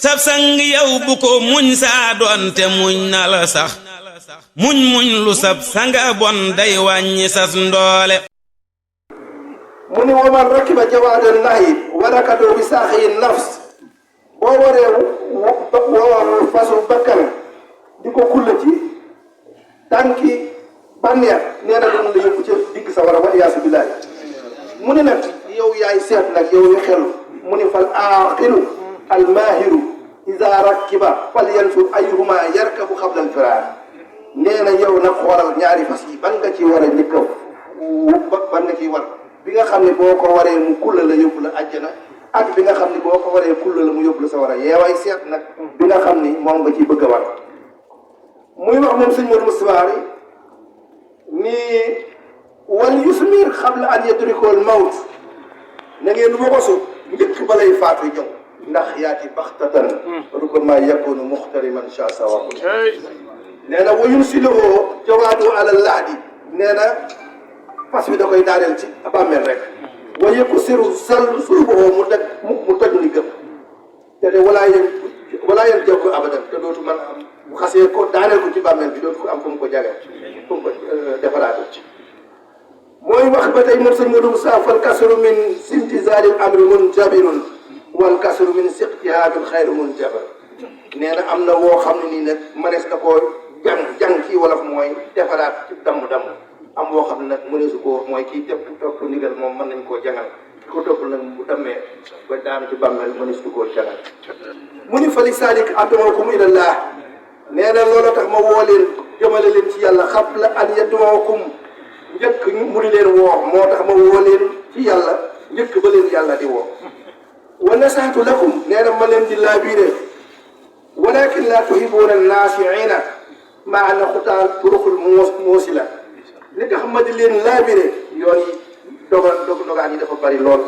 sab sang yow bu ko muñ saa doonte muñ na la sax muñ lu sab sanga bon day wàññi sas ndoole mu ni waman rakiba jawaadan nahi warakado bi saaxiyi nafs boo waree woo fasu bakkan di ko kulla ci tànki bànneex nee na dana la yóbbu ca digg sa war a wa iyaasu billaahi mu ni nag yow yaay seet nag yow yu xelu mu ni fal aaqilu al maahiru ida rakiba fal yansur ayuhuma yarkabu xabla al firaar nee na yow nag xoolal ñaari fas yi ban nga ci war a njëkk ban nga ciy war bi nga xam ne boo ko waree mu kulla la yóbbu la àjjana ak bi nga xam ne boo ko waree kulla la mu yóbbu la sa war a yeewaay seet nag bi nga xam ni moom nga ciy bëgg a war muy wax moom sëñ Modou Moustapha ni wal yusmir xabla an yadrikul mawt na ngeen wogosu njëkk balay faatu ñëw ndax yaati baxtatan rubama yakunu muxtariman shasa waqul nee na wayun siloo jawaadu ala lahdi nee na fas bi da koy daaneel ci bàmmeel rek waye ko siru sal sulboo mu toj ni gëm te de walaa yéen jëw ko abadan te dootu mën am bu xasee ko daaneel ko ci bàmmeel bi dootu ko am fu mu ko jagee fu mu ko defaraate ci mooy wax ba tey moom sëñ Modou Moussa fal kasru min simtizalil amri munjabirun wal kasru min siqtihabil xayru munjabar nee na am na woo xam ne nii nag mënees na koo jàng kii wolof mooy defaraat ci damm am woo xam ne nag mëneesu ko mooy kii topp ndigal moom mën nañ koo jangal ko topp nag bu dammee ba daanu ci bàmmeel mëneesu koo jangal mu ni fali salik ad'ukum ilallah nee na loolu tax ma woo leen jëmale leen ci yàlla qabla an yad'ukum njëkk mu di leen woo moo tax ma woo leen ci yàlla njëkk ba leen yàlla di woo wa nasaatu lakum nee na ma leen di laabiire walakin la tuhibuuna naasiina maa anna xutaal turuqul moosila li tax ma di leen laabire yoon yi dogaan yi dafa bari lool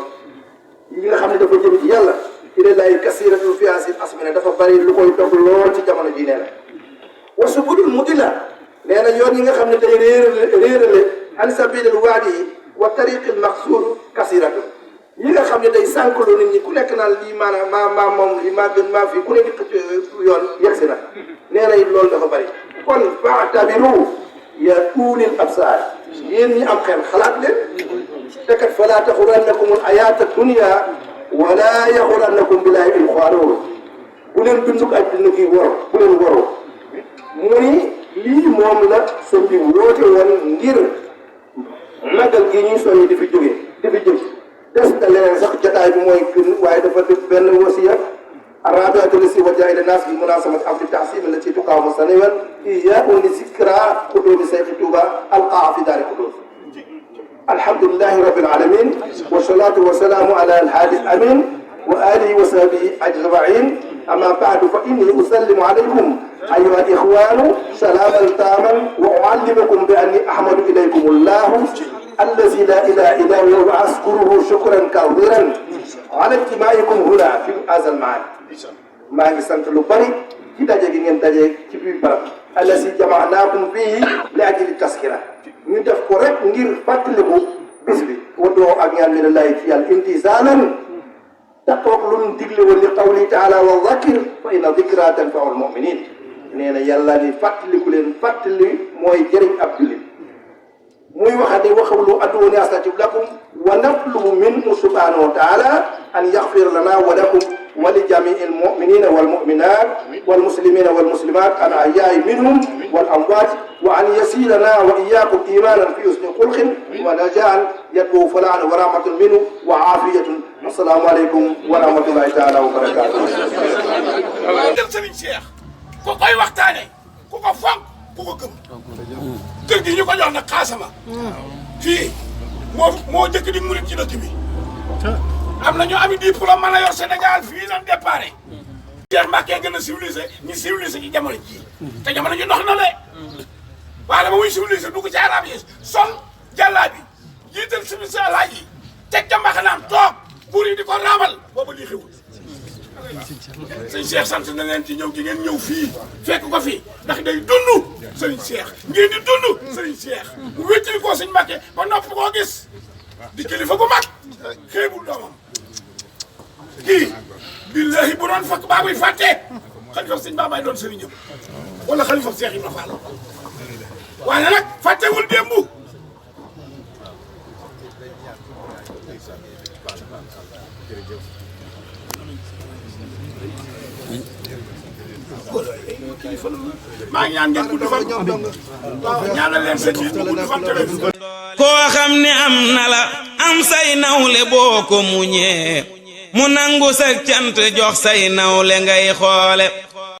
yi nga xam ne dafa jëm ci yàlla ila laahi kasiratul fiasil asmina dafa bari lu koy dog lool ci jamono ji nee na wa subulul mudilla nee na yoon yi nga xam ne day réerale an sabilil waadi yi wa tariqil maqsuur kasiratu yi nga xam ne day sànkaloo nit ñi ku nekk naan lii maanaam maa moom lii maa gën maa fii ku ne di xëcc yoon yegsi na nee na it loolu dafa bari kon fa'tabiru ya ulil absaar yéen ñi am xel xalaat leen te kat falaa taxurannakumul ayaata dunya wala yaxurannakum billahi il xaaruur bu leen binduk àddina gi wor bu leen waroo mu ni lii moom la sëñ bi woote woon ngir màggal gi ñuy soññi di fi jógee di fi jëm des na leneen sax jotaay bi mooy gën waaye dafa def benn wasiya الرابعة التي وجه إلى الناس بمناسبة عقد التعصيب التي تقام سنويا إياه لذكرى قدوم سيف توبة القاع في دار قدوس. الحمد لله رب العالمين والصلاة والسلام على الهادي الأمين وآله وصحبه أجمعين. أما بعد فإني أسلم عليكم أيها الإخوان سلاما تاما وأعلمكم بأني أحمد إليكم الله الذي لا إله إلا هو وأشكره شكرا كثيرا على اجتماعكم هنا في هذا المعاد. maa ngi sant lu bari ci daje gi ngeen daje ci biir barab allasi jamaanaakum fii li ajli taskira ñu def ko rek ngir fàttaliku bis bi wadoo ak ñaan min allahi ci yàlla imtisaalan taqoog lu mu digle woon li qawli taala wa zakir fa inna dikra tanfau almuminin nee na yàlla ni fàttaliku leen fàttali mooy jëriñ ab jullit muy waxate waxawlu ad'uuni astajib lakum wa natlubu minhu subhanahu wa taala an yaxfir lana wa lakum wa li jamii almuminina walmuminat walmuslimina walmuslimat alahyai minhum walamwat wa an yasilana wa iyakum imanan fi husni xulqin wa najaan yatbu falaan wa rahmatun minhu wa aafiyatun. assalaamu aleykum wa rahmatullahi taala wa barakatuh. dem Serigne Cheikh ku koy waxtaane ku ko fonk ku ko gëm kër gi ñu ko jox nag xaasama fii moo jëkk di murit ci dëkk bi am na ñu ami diplôme mën a yor Sénégal fii lan déparé Cheikh Mbacké gën a civilisé ñu civilisé ci jamono ji te jamono ji ndox na le waaye ba muy civilisé dugg ci arab yi sol jàllaa bi jiital civilisé laaj yi teg ca mbaxanaam toog buur yi di ko raamal boobu lii xewul sëñ Cheikh sant na leen ci ñëw gi ngeen ñëw fii fekk ko fii ndax day dund sëriñ Cheikh ngeen di dund sëriñ Cheikh mu wéttali koo sëñ Mbacké ba nopp koo gis di kilifa bu mag xeebul doomam kii billahi bu doon fakk baa muy fàtte xalifa sëñ Babaay doon sëriñam wala xalifa Seex Ibra Faal waaye nag fàttewul démb maa ngi ñaan ngeen gudd fan waaw ñaanal leen sëñ bi mu gudd fan tamit koo xam ne am na la am say nawle boo ko muñee mu nangu sa cant jox say nawle ngay xoole